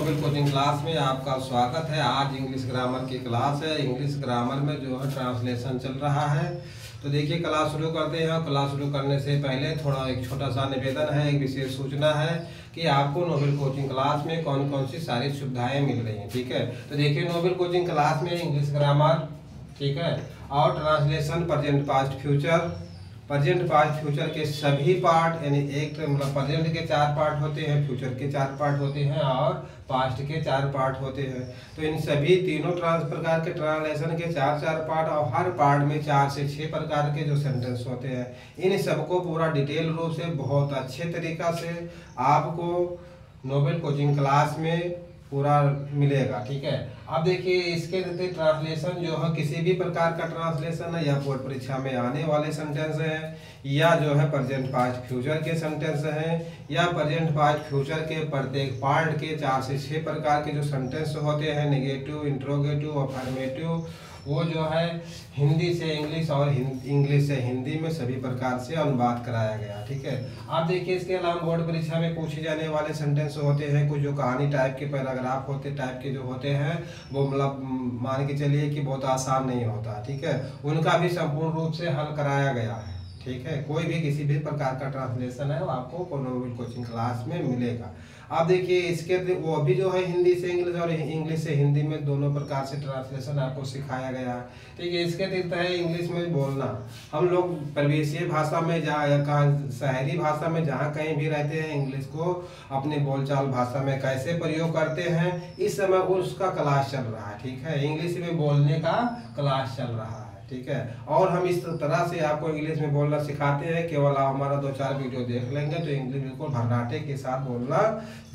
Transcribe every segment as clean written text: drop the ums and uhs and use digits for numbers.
Nobel coaching class में आपका स्वागत है। आज इंग्लिश ग्रामर की क्लास है। इंग्लिश ग्रामर में जो है ट्रांसलेशन चल रहा है। तो देखिए क्लास शुरू करते हैं। क्लास शुरू करने से पहले थोड़ा एक छोटा सा निवेदन है, एक विशेष सूचना है कि आपको नोबेल कोचिंग क्लास में कौन कौन सी सारी सुविधाएं मिल रही हैं। ठीक है, तो देखिए नोबेल कोचिंग क्लास में इंग्लिश ग्रामर, ठीक है, और translation, present past future, present past future के सभी पार्ट, यानी एक मतलब प्रेजेंट के 4 पार्ट होते हैं, फ्यूचर के 4 पार्ट होते हैं और पास्ट के 4 पार्ट होते हैं। तो इन सभी तीनों प्रकार के ट्रांसलेशन के 4 पार्ट और हर पार्ट में 4 से 6 प्रकार के जो सेंटेंस होते हैं, इन सबको पूरा डिटेल रूप से बहुत अच्छे तरीका से आपको नोबेल कोचिंग क्लास में पूरा मिलेगा। ठीक है, अब देखिए इसके ट्रांसलेशन जो है किसी भी प्रकार का ट्रांसलेशन है, या बोर्ड परीक्षा में आने वाले सेंटेंस हैं, या जो है प्रेजेंट पास्ट फ्यूचर के सेंटेंस हैं, या प्रेजेंट पास्ट फ्यूचर के प्रत्येक पार्ट के 4 से 6 प्रकार के जो सेंटेंस होते हैं, नेगेटिव, इंट्रोगेटिव, अफर्मेटिव, वो जो है हिंदी से इंग्लिश और इंग्लिश से हिंदी में सभी प्रकार से अनुवाद कराया गया। ठीक है, आप देखिए इसके अलावा बोर्ड परीक्षा में पूछे जाने वाले सेंटेंस होते हैं, कुछ जो कहानी टाइप के पैराग्राफ होते टाइप के जो होते हैं, वो मतलब मान के चलिए कि बहुत आसान नहीं होता। ठीक है, उनका भी संपूर्ण रूप से हल कराया गया है। ठीक है, कोई भी किसी भी प्रकार का ट्रांसलेशन है वो आपको नोबेल कोचिंग क्लास में मिलेगा। आप देखिए इसके वो भी जो है हिंदी से इंग्लिश और इंग्लिश से हिंदी में दोनों प्रकार से ट्रांसलेशन आपको सिखाया गया है। ठीक है, इसके अतिरिक्त है इंग्लिश में बोलना। हम लोग प्रवेशीय भाषा में जहाँ या कहाँ शहरी भाषा में जहाँ कहीं भी रहते हैं, इंग्लिश को अपने बोलचाल भाषा में कैसे प्रयोग करते हैं, इस समय उसका क्लास चल रहा है। ठीक है, इंग्लिश में बोलने का क्लास चल रहा है। ठीक है, और हम इस तरह से आपको इंग्लिश में बोलना सिखाते हैं, केवल आप हमारा 2-4 वीडियो देख लेंगे तो इंग्लिश बिल्कुल भरनाटे के साथ बोलना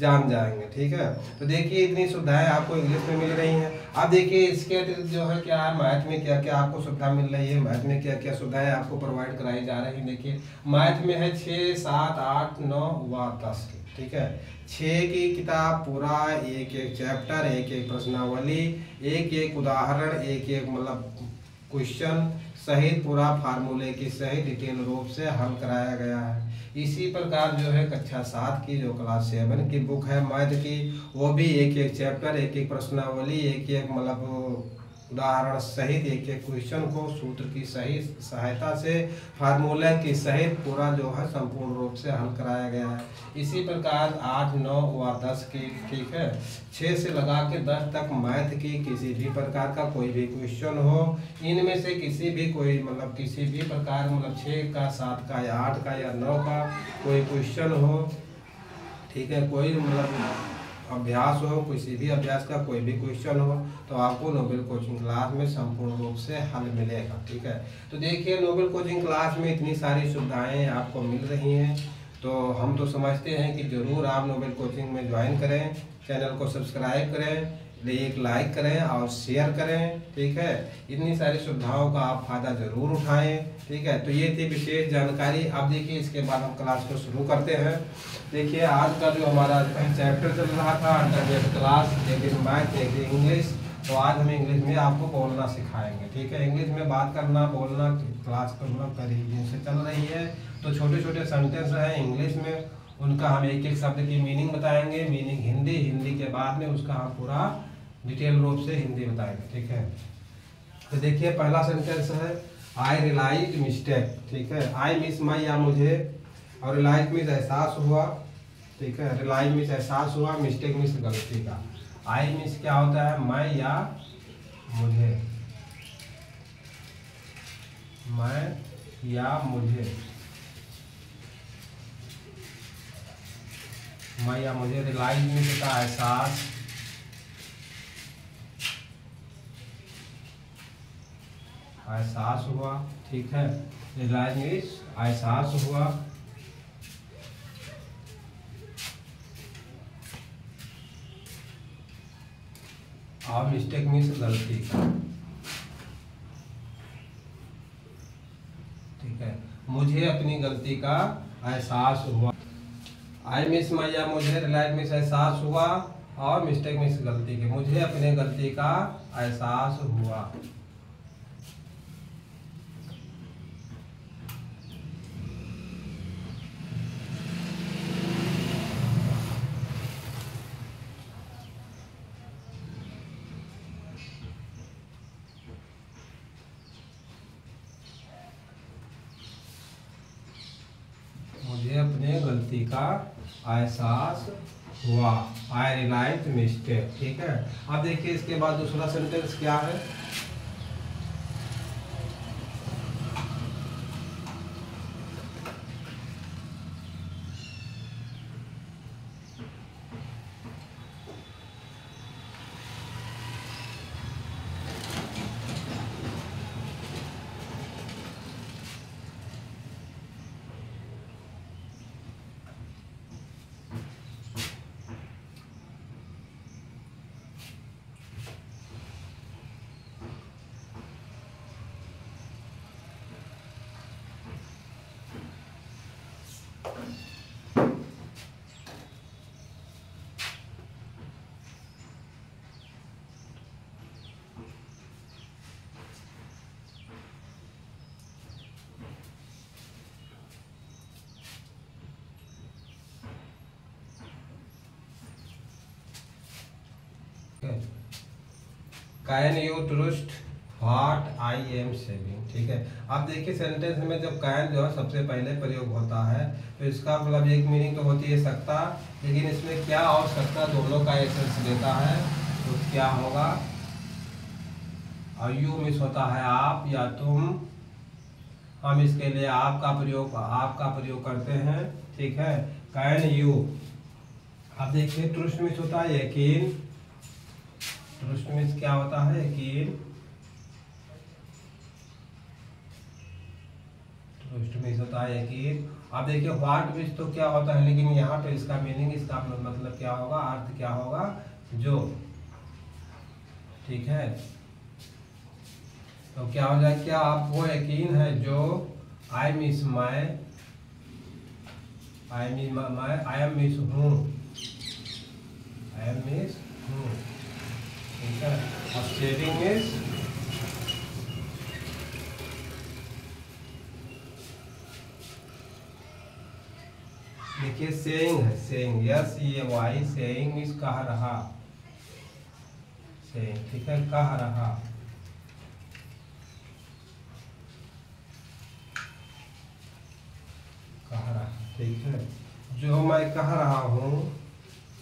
जान जाएंगे। ठीक है, तो देखिए इतनी सुविधाएं आपको इंग्लिश में मिल रही हैं। अब देखिए इसके अतिरिक्त जो है क्या है, मैथ में क्या क्या आपको सुविधा मिल रही है, मैथ में क्या क्या सुविधाएं आपको प्रोवाइड कराई जा रही है। देखिए मैथ में है 6, 7, 8, 9 व 10 की। ठीक है, 6 की किताब पूरा, एक एक चैप्टर, एक एक प्रश्नावली, एक एक उदाहरण, एक एक मतलब क्वेश्चन सहित पूरा फार्मूले की सहित डिटेल रूप से हल कराया गया है। इसी प्रकार जो है कक्षा 7 की जो क्लास 7 की बुक है मैथ की, वो भी एक एक चैप्टर, एक एक प्रश्नावली, एक एक मतलब उदाहरण सहित एक एक क्वेश्चन को सूत्र की सही सहायता से फार्मूला की सहित पूरा जो है संपूर्ण रूप से हल कराया गया है। इसी प्रकार 8, 9 व 10 की, ठीक है, 6 से लगा के 10 तक मैथ की किसी भी प्रकार का कोई भी क्वेश्चन हो, इनमें से किसी भी कोई मतलब किसी भी प्रकार मतलब 6 का, 7 का या 8 का या 9 का कोई क्वेश्चन हो, ठीक है, कोई मतलब अभ्यास हो, किसी भी अभ्यास का कोई भी क्वेश्चन हो, तो आपको नोबेल कोचिंग क्लास में संपूर्ण रूप से हल मिलेगा। ठीक है, तो देखिए नोबेल कोचिंग क्लास में इतनी सारी सुविधाएं आपको मिल रही हैं, तो हम तो समझते हैं कि ज़रूर आप नोबेल कोचिंग में ज्वाइन करें, चैनल को सब्सक्राइब करें, एक लाइक करें और शेयर करें। ठीक है, इतनी सारी सुविधाओं का आप फायदा जरूर उठाएं। ठीक है, तो ये थी विशेष जानकारी। अब देखिए इसके बाद हम क्लास को शुरू करते हैं। देखिए आज का जो हमारा चैप्टर चल रहा था अंडरग्रेड क्लास, एक दिन मैथ एक दिन इंग्लिश, तो आज हम इंग्लिश में आपको बोलना सिखाएंगे। ठीक है, इंग्लिश में बात करना, बोलना क्लास करीब से चल रही है, तो छोटे छोटे सेंटेंस हैं इंग्लिश में, उनका हम एक एक शब्द की मीनिंग बताएंगे, मीनिंग हिंदी, हिंदी के बाद में उसका हम पूरा डिटेल रूप से हिंदी बताएंगे। ठीक है, तो देखिए पहला सेंटेंस है आई रियलाइज मिस्टेक। ठीक है, आई मिस मैं या मुझे, और रियलाइज मीन्स एहसास हुआ। ठीक है, रियलाइज मीन्स एहसास हुआ, मिस्टेक मीन्स गलती का। आई मीन्स क्या होता है, मैं या मुझे, मैं या मुझे, मैं या मुझे। रियलाइज मीन्स का एहसास, एहसास हुआ। ठीक है, रियलाइज मीन्स एहसास हुआ। और मिस्टेक मीन्स गलती का। ठीक है, मुझे अपनी गलती का एहसास हुआ। आई मिस मैं या मुझे, रियलाइज मीन्स एहसास हुआ, और मिस्टेक मीन्स गलती की, मुझे अपने गलती का एहसास हुआ। गलती का एहसास हुआ। आई रियलाइज मिस्टेक। ठीक है, अब देखिए इसके बाद दूसरा सेंटेंस क्या है। Can you trust what I am saving. ठीक है, अब देखिए सेंटेंस में जब कैन जो है सबसे पहले प्रयोग होता है तो इसका मतलब एक मीनिंग तो होती है सकता, लेकिन इसमें क्या और सकता दोनों का एसेंस लेता है। तो क्या होगा, और यू मिस होता है आप या तुम, हम इसके लिए आपका प्रयोग करते हैं। ठीक है, कैन यू। अब देखिए ट्रस्ट मिस होता है यकीन, ट्रस्ट मिस क्या होता है यकीन, ट्रस्ट मिस होता है यकीन। अब देखिए व्हाट मिस तो क्या होता है, लेकिन यहाँ पे इसका मीनिंग, इसका मतलब क्या होगा, अर्थ क्या होगा, जो। ठीक है, तो क्या हो जाए, क्या आपको यकीन है जो, आई मिस मैं, आई एम मिस हूँ, आई एम मिस हूँ। ठीक है, अब सेविंग मिस, देखिए सेइंग है, सेइंग SEY, सेइंग मीन्स कह रहा, सेइंग। ठीक है, कह रहा। कह रहा। ठीक है, जो मैं कह रहा हूँ,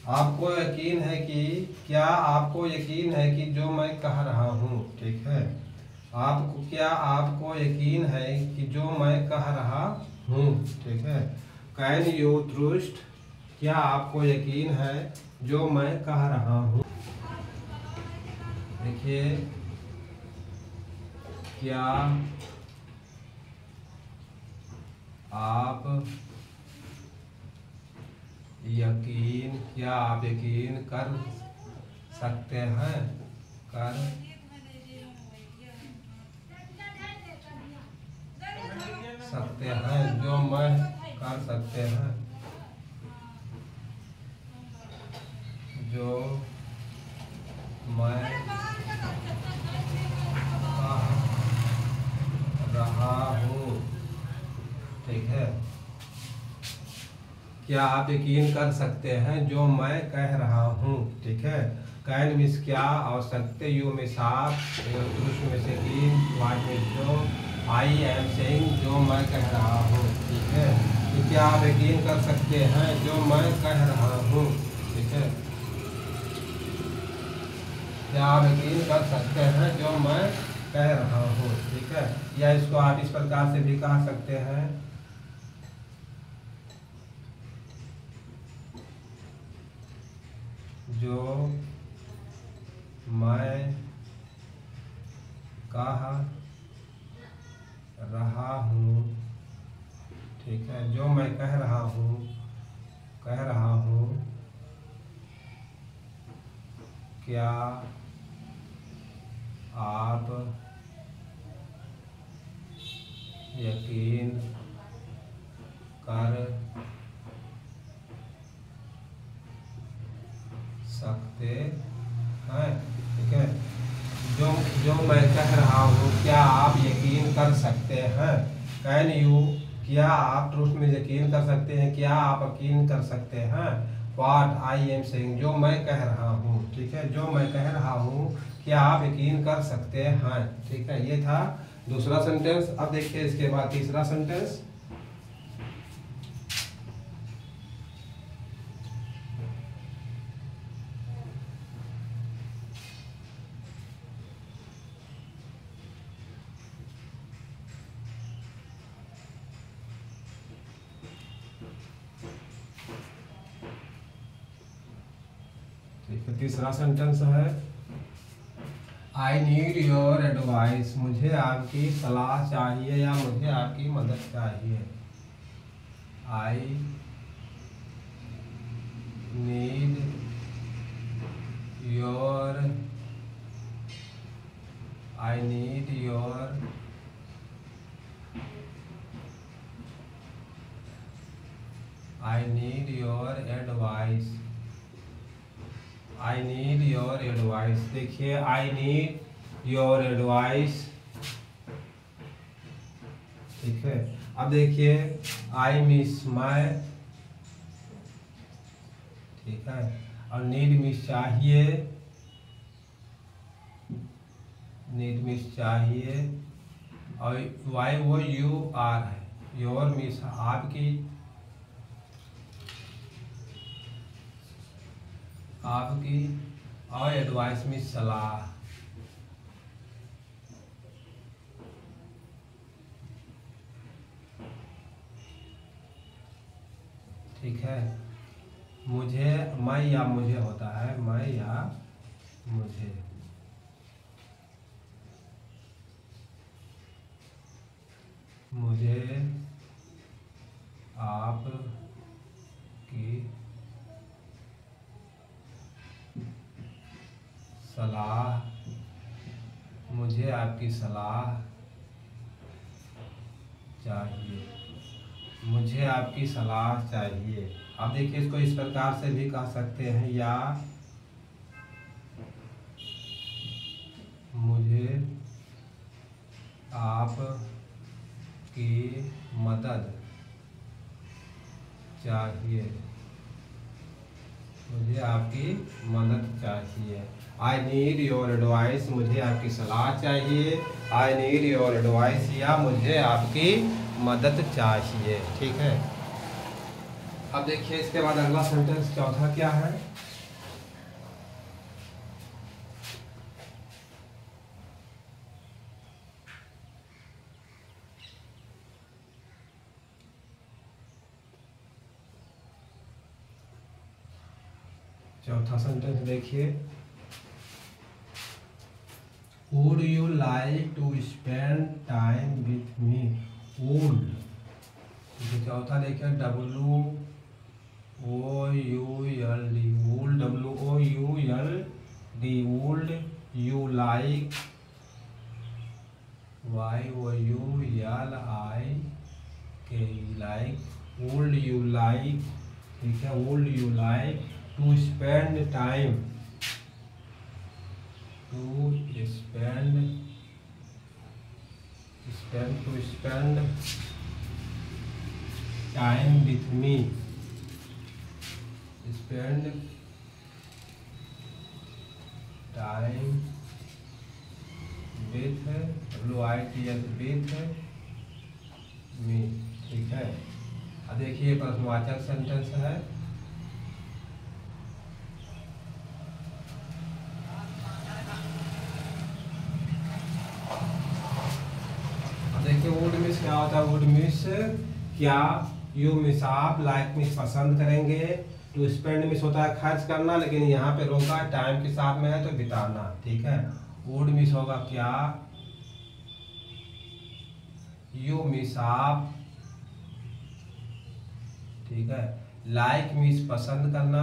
आपको यकीन है कि, क्या आपको यकीन है कि जो मैं कह रहा हूँ। ठीक है, आपको, क्या आपको यकीन है कि जो मैं कह रहा हूँ। ठीक है, कैन यू ट्रस्ट, क्या आपको यकीन है जो मैं कह रहा हूँ। देखिए क्या आप यकीन, क्या आप यकीन कर सकते हैं, कर सकते हैं, जो मैं कर सकते हैं, जो मैं कह रहा हूँ। ठीक है, क्या आप यकीन कर सकते हैं जो मैं कह रहा हूँ। ठीक है, कैन मिस क्या और सकते, यू मिस आप, में से यकीन, व्हाट मिस जो, आई एम सेइंग जो मैं कह रहा हूँ। ठीक है, तो क्या आप यकीन कर सकते हैं जो मैं कह रहा हूँ। ठीक है, क्या आप यकीन कर सकते हैं जो मैं कह रहा हूँ। ठीक है, या इसको आप इस प्रकार से भी कह सकते हैं, जो मैं कह रहा हूँ। ठीक है, जो मैं कह रहा हूँ, क्या आप यकीन कर सकते हैं। ठीक है, जो मैं कह रहा हूँ, क्या आप यकीन कर सकते हैं। कैन यू, क्या आप ट्रुथ में यकीन कर सकते हैं, क्या आप यकीन कर सकते हैं। व्हाट आई एम सेइंग, जो मैं कह रहा हूँ। ठीक है, जो मैं कह रहा हूँ क्या आप यकीन कर सकते हैं। ठीक है, ये था दूसरा सेंटेंस। अब देखिए इसके बाद तीसरा सेंटेंस। देखिए तीसरा सेंटेंस है आई नीड योर एडवाइस, मुझे आपकी सलाह चाहिए या मुझे आपकी मदद चाहिए। I need your I need your advice। I need your advice। देखिए I need your advice, ठीक है। अब देखिए I miss my, ठीक है, और need miss चाहिए, नीड मिस चाहिए, और वाई वो यू आर है, योर मिस आपकी, और एडवाइस मिस सलाह। ठीक है, मुझे, मैं या मुझे होता है, मैं या मुझे। मुझे आपकी सलाह, मुझे आपकी सलाह चाहिए, मुझे आपकी सलाह चाहिए। अब देखिए इसको इस प्रकार से भी कह सकते हैं, या मुझे आपकी मदद चाहिए, मुझे आपकी मदद चाहिए। आई नीड योर एडवाइस, मुझे आपकी सलाह चाहिए। आई नीड योर एडवाइस, या मुझे आपकी मदद चाहिए। ठीक है, अब देखिए इसके बाद अगला सेंटेंस चौथा क्या है। चौथा सेंटेंस देखिए, would you like to spend time with me. Would, चौथा देखिए WOULD, would, WOULD, would you like, YOULIK, like, would you like, ठीक है, would you like to spend time, to spend time with me, spend time with, WITH, with me. ठीक है, अब देखिए प्रश्नवाचक sentence है। देखिए वुड मिस क्या होता है, वुड मिस क्या, यू मिस आप, लाइक मिस पसंद करेंगे, टू स्पेंड मिस होता है खर्च करना, लेकिन यहाँ पे रोका टाइम के साथ में है तो बिताना। ठीक है, वुड मिस होगा क्या, यू मिस आप, ठीक है, लाइक मिस पसंद करना,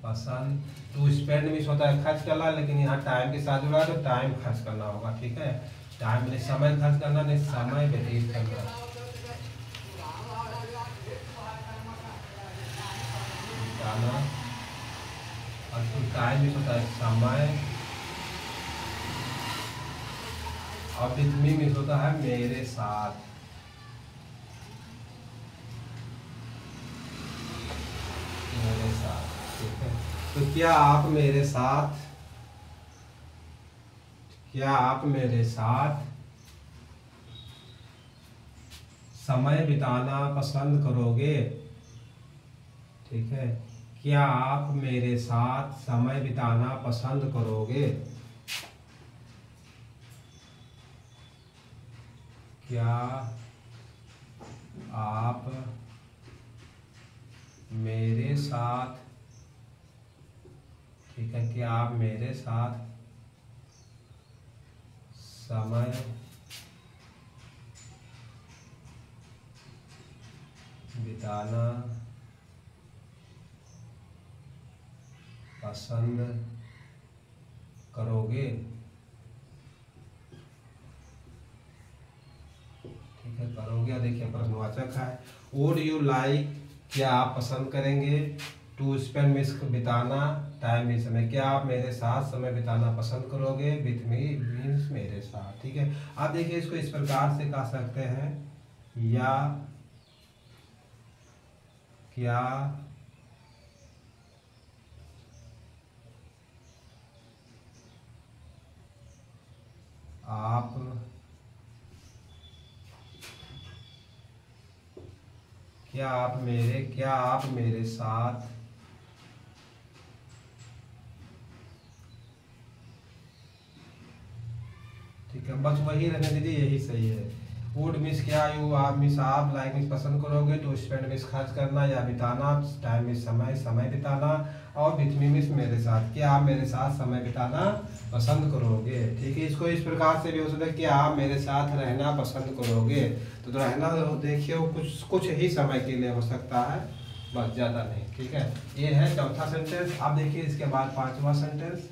पसंद, टू स्पेंड मिस होता है खर्च करना, लेकिन यहाँ टाइम के साथ जुड़ा है तो टाइम खर्च करना होगा। ठीक है, टाइम में समय खर्च करना, नहीं समय व्यतीत करना, बिताना, और फिर टाइम मिस होता है समय, और विथ मी मिस होता है मेरे साथ, मेरे साथ। ठीक है, तो क्या आप मेरे साथ समय बिताना पसंद करोगे। ठीक है, क्या आप मेरे साथ समय बिताना पसंद करोगे, क्या आप मेरे साथ ठीक है, कि आप मेरे साथ समय बिताना पसंद करोगे। ठीक है, करोगे। देखिए प्रश्नवाचक है, वुड यू लाइक, क्या आप पसंद करेंगे, टू स्पेंड मिस, बिताना, टाइम में समय, क्या आप मेरे साथ समय बिताना पसंद करोगे, विथ मी मीन्स मेरे साथ। ठीक है, आप देखिए इसको इस प्रकार से कह सकते हैं, या क्या आप क्या आप मेरे साथ ठीक है, बस वही रहने दीजिए, यही सही है। वुड मिस, क्या यू आप मिस, आप लाइक मिस पसंद करोगे, टू स्पेंड मिस खर्च करना या बिताना, टाइम मिस समय बिताना, और विथ मी मिस मेरे साथ, क्या आप मेरे साथ समय बिताना पसंद करोगे। ठीक है, इसको इस प्रकार से भी हो सकता है कि आप मेरे साथ रहना पसंद करोगे। तो रहना देखिए कुछ ही समय के लिए हो सकता है, बस ज़्यादा नहीं। ठीक है, ये है चौथा सेंटेंस। आप देखिए इसके बाद पांचवा सेंटेंस।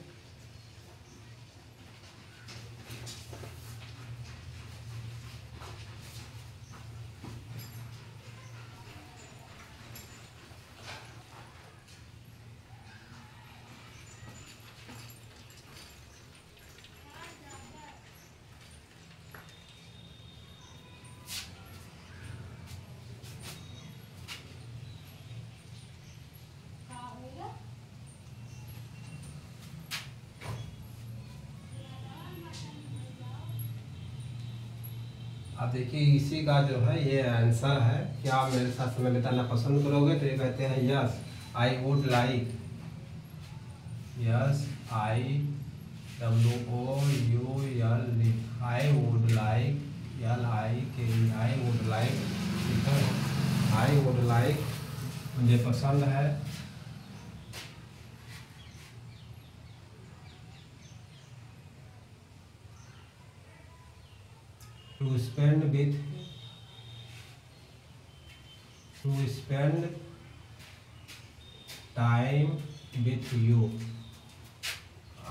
अब देखिए इसी का जो है ये आंसर है, क्या आप मेरे साथ समय बिताना पसंद करोगे। तो ये कहते हैं yes I would like, yes I WOUL, I would like, LIKE, I would like. ठीक है, आई वुड लाइक मुझे पसंद है, to spend time with you.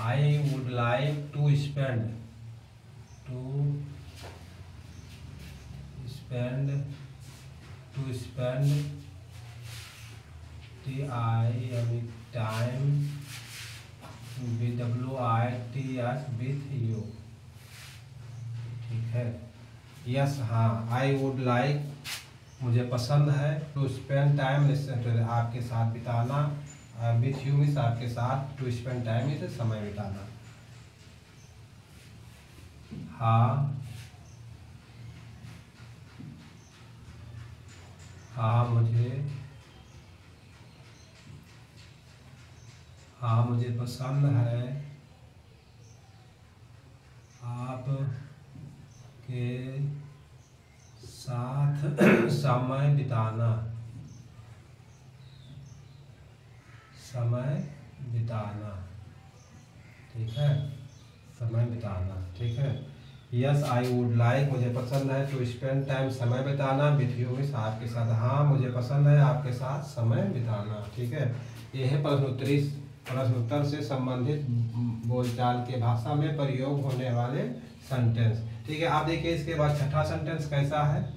I would like to spend time WITH with you. ठीक है, yes हाँ, आई would like मुझे पसंद है, टू स्पेंड टाइम आपके साथ बिताना, विथ यू मीन्स आपके साथ, टू स्पेंड टाइम मीन्स समय बिताना। हाँ मुझे पसंद है आप के साथ समय बिताना। ठीक है, समय बिताना। ठीक है, यस आई वुड लाइक मुझे पसंद है, टू स्पेंड टाइम समय बिताना, विथ यू मीन्स आपके साथ। हाँ मुझे पसंद है आपके साथ समय बिताना। ठीक है, ये है प्रश्नोत्तर से संबंधित बोलचाल के भाषा में प्रयोग होने वाले सेंटेंस। ठीक है, आप देखिए इसके बाद छठा सेंटेंस कैसा है।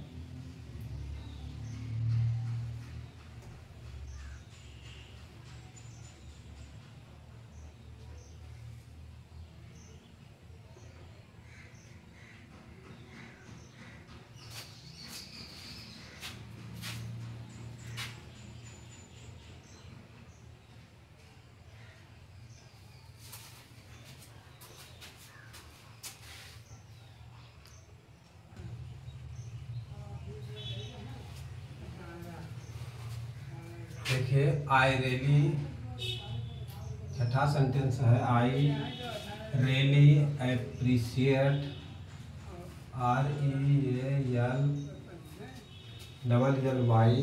देखिए आई रियली, छठा सेंटेंस है, I really appreciate, REALLY,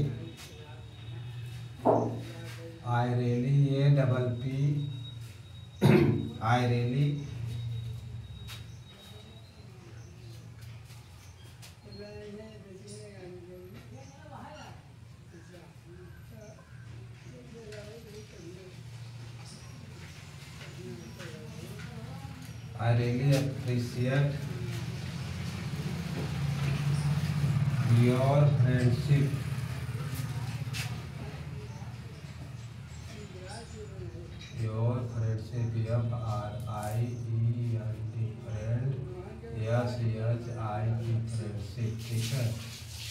I really APP I really appreciate your friendship. Your friendship, F-R-I-E-N-D, friend, S-H-I-P, friendship, ठीक है।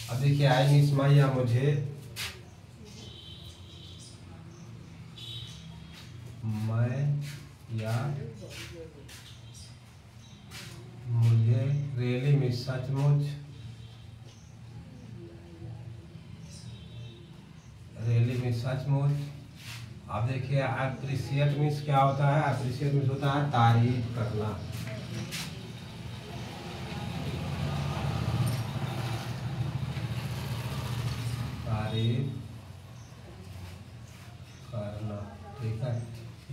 अब देखिए आई मिस माई या मुझे, मैं या मुझे, रियली मिस सचमुच, रियली मिस सचमुच। अब देखिए अप्रिशिएट मीन्स क्या होता है, अप्रिशिएट मीन्स होता है तारीफ करना, तारीफ करना, ठीक है।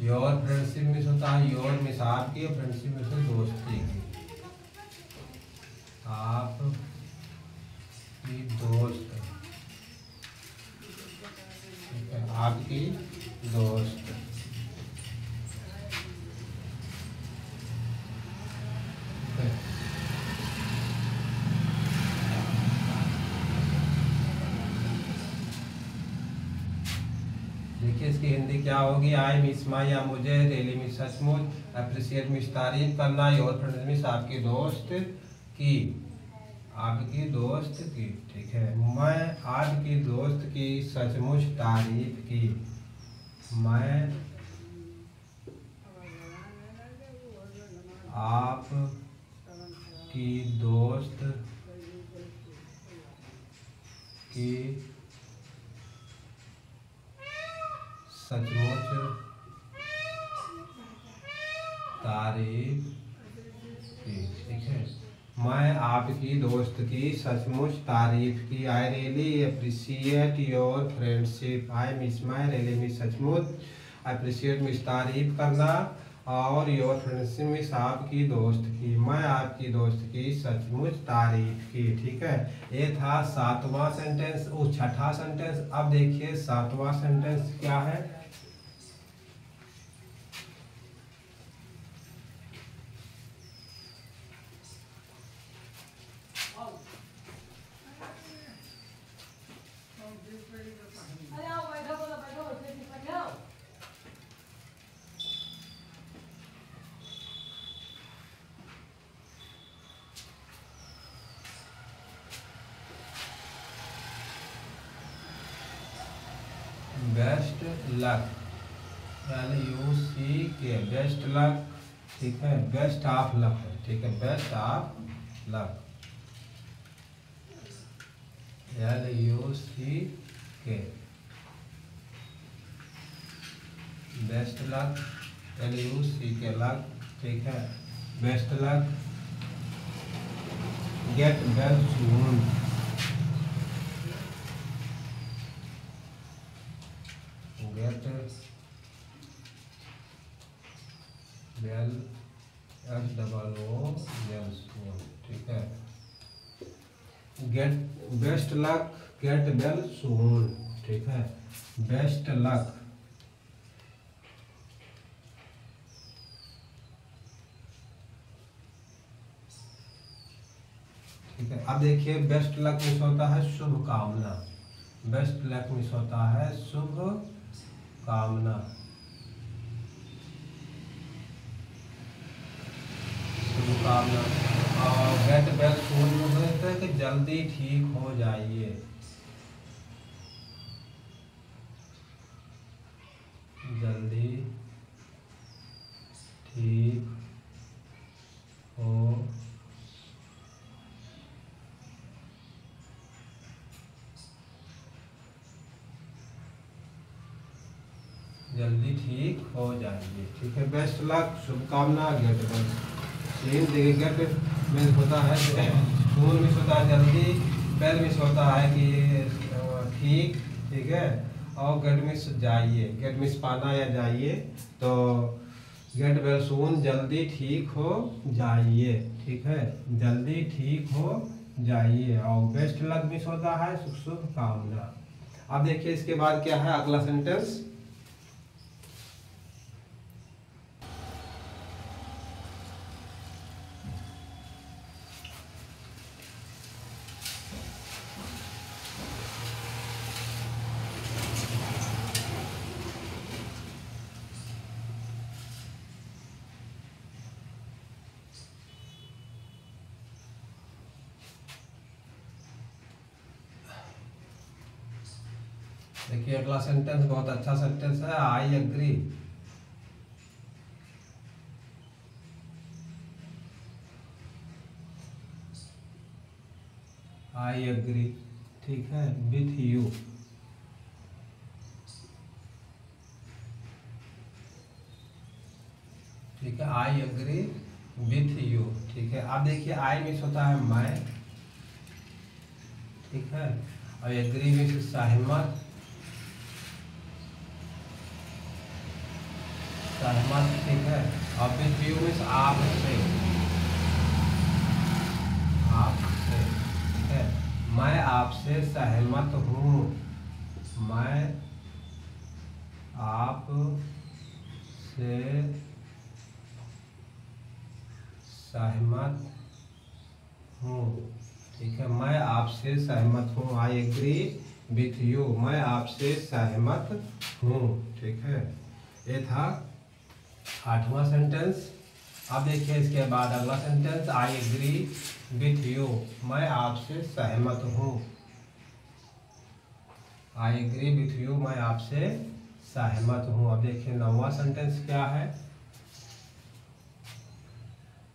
योर फ्रेंडशिप मीन्स होता है, योर मीन्स आपकी, फ्रेंडशिप मीन्स दोस्ती की, आप की दोस्त, ठीक है, आपकी दोस्त। देखिए इसकी हिंदी क्या होगी, आई मिस माई या मुझे, रियली मिस सचमुच, अप्रिशिएट मिस तारीफ करना, योर फ्रेंड मिस आपकी दोस्त की, आपकी दोस्त की, ठीक है। मैं आपकी दोस्त की सचमुच तारीफ की, मैं आप की दोस्त की सचमुच तारीफ की, ठीक है। मैं आपकी दोस्त की सचमुच तारीफ की, I really appreciate your friendship, I miss my, really miss सचमुच, अप्रिशिएट मिस तारीफ करना, और योर फ्रेंडशिप मिस आपकी दोस्त की, मैं आपकी दोस्त की सचमुच तारीफ की, ठीक है। ये था 7वां सेंटेंस। वो 6ठा सेंटेंस। अब देखिए 7वां सेंटेंस क्या है। Best luck, LUCK, best luck, ठीक है। बेस्ट ऑफ लक है, ठीक है, best of luck, LUCK, best luck, LUCK, luck, ठीक है। Best luck, get well soon, get well SOO सून, ठीक है। Get best luck, get well soon, ठीक है। बेस्ट लक, ठीक है। अब देखिए बेस्ट लक मीन्स होता है शुभ कामना, बेस्ट लक मीन्स होता है शुभ कामना, शुभ कामना। और गेट वेल सून में होता है कि जल्दी ठीक हो जाइए, जल्दी ठीक हो जल्दी ठीक हो जाएंगे, ठीक है। बेस्ट लक, शुभकामना, गेट वेल सून। देखिए गेट में होता है सून मिस होता है जल्दी, वेल मिस होता है कि ठीक, ठीक है। और गेट मिस जाइए, गेट मिस पाना या जाइए, तो गेट वेल सून, जल्दी ठीक हो जाइए। ठीक है, जल्दी ठीक हो जाइए। और बेस्ट लक मिस होता है शुभकामना। अब देखिए इसके बाद क्या है अगला सेंटेंस। देखिए अगला सेंटेंस बहुत अच्छा सेंटेंस है। I agree. आई एग्री, ठीक है, विथ यू। ठीक है, आई एग्री विथ यू। ठीक है, अब देखिए आई मीन्स होता है मैं। ठीक है, और एग्री मीन्स सहमत। सहमत, ठीक है, और विथ यू मीन्स आपसे। आपसे, ठीक है, मैं आपसे सहमत हूँ। मैं आप से सहमत हूँ। ठीक है, मैं आपसे सहमत हूँ। आई एग्री विथ यू, मैं आपसे सहमत हूँ। ठीक है, ये था 8वां सेंटेंस। अब देखिए इसके बाद अगला sentence. I agree with you, मैं आपसे सहमत हूँ। आई एग्री विथ यू, मैं आपसे सहमत हूँ। अब देखिए 9वां सेंटेंस क्या है।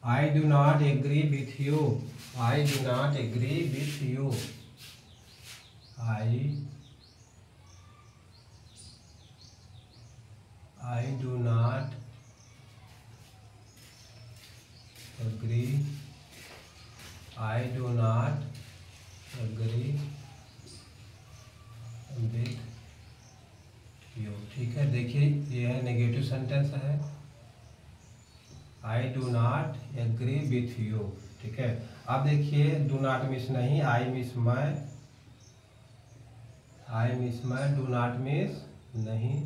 I do not agree with you. I do not agree with you. I do not agree. I do not agree with you. ठीक है, देखिए ये है नेगेटिव सेंटेंस है। I do not agree with you. ठीक है, अब देखिए डू नॉट मिस नहीं, आई मिस मैं। आई मिस मैं, डू नॉट मिस नहीं,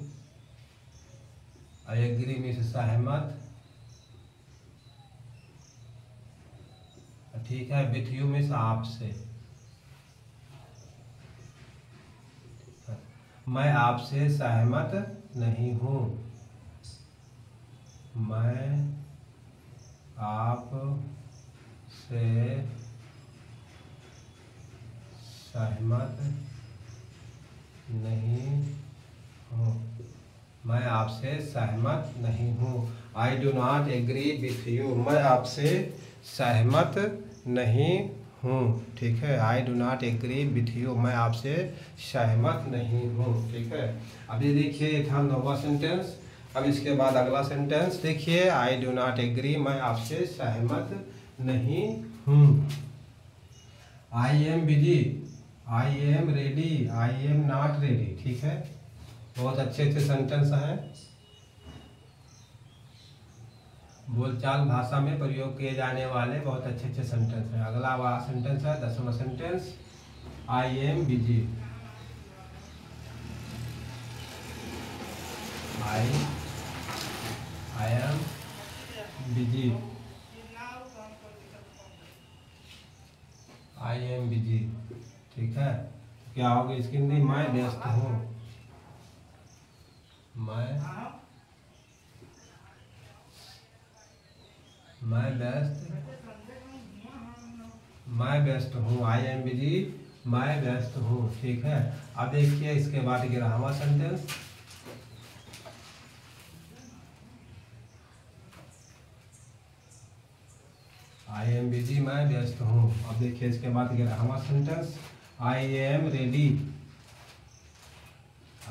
आई एग्री मिस सहमत। ठीक है, विथ यू मिस आपसे। मैं आपसे सहमत नहीं हूँ। मैं आप से सहमत नहीं हूँ। मैं आपसे सहमत नहीं हूँ। I do not agree with you, मैं आपसे सहमत नहीं हूँ। ठीक है, I do not agree with you, मैं आपसे सहमत नहीं हूँ। ठीक है, अब ये देखिए ये था 9वां सेंटेंस। अब इसके बाद अगला सेंटेंस देखिए। आई डू नॉट एग्री, मैं आपसे सहमत नहीं हूँ। आई am busy. I am ready. I am not ready. ठीक है, बहुत अच्छे अच्छे सेंटेंस हैं, बोलचाल भाषा में प्रयोग किए जाने वाले बहुत अच्छे अच्छे सेंटेंस हैं। अगला वाला सेंटेंस है 10वां sentence. I am busy. I am busy. I am busy. ठीक है, क्या होगी इसकी हिंदी। मैं व्यस्त हूँ। मैं व्यस्त हूँ। आई एम बिजी, मैं व्यस्त हूँ। ठीक है, अब देखिए इसके बाद 11वां सेंटेंस। आई एम बिजी, मैं व्यस्त हूँ। अब देखिए इसके बाद 11वां sentence. I am ready.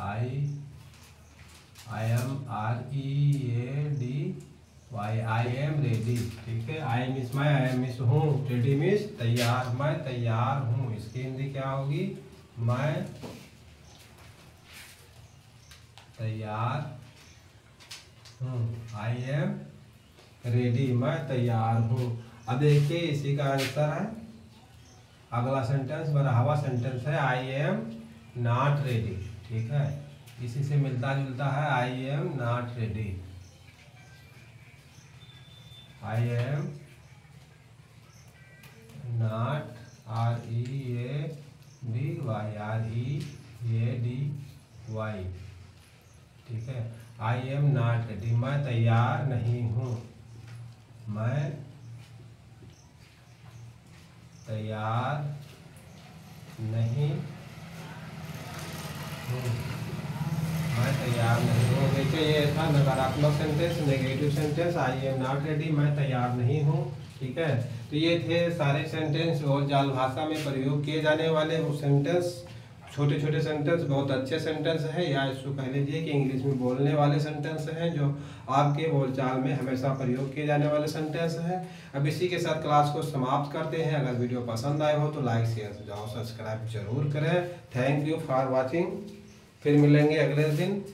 I am READY। I am ready. ठीक है, आई मिस मैं, आई मिस हूँ, रेडी मिस तैयार, मैं तैयार हूँ। इसकी हिंदी क्या होगी। मैं तैयार हूँ। आई एम रेडी, मैं तैयार हूँ। अब देखिए इसी का आंसर है, अगला सेंटेंस बढ़ावा सेंटेंस है, आई एम नॉट रेडी। ठीक है, इसी से मिलता जुलता है, I am not ready. I am not, READY, READY। ठीक है, आई एम नॉट रेडी, मैं तैयार नहीं हूँ। मैं तैयार नहीं हूँ। मैं तैयार नहीं हूँ। देखिए ये था नकारात्मक sentence, negative sentence, I am not ready, मैं तैयार नहीं हूँ। ठीक है, तो ये थे सारे सेंटेंस और जाल भाषा में प्रयोग किए जाने वाले वो सेंटेंस, छोटे छोटे सेंटेंस, बहुत अच्छे सेंटेंस है, या इसको कह लीजिए कि इंग्लिश में बोलने वाले सेंटेंस हैं जो आपके बोलचाल में हमेशा प्रयोग किए जाने वाले सेंटेंस हैं। अब इसी के साथ क्लास को समाप्त करते हैं। अगर वीडियो पसंद आए हो तो लाइक शेयर जाओ सब्सक्राइब जरूर करें। Thank you for watching. फिर मिलेंगे अगले दिन।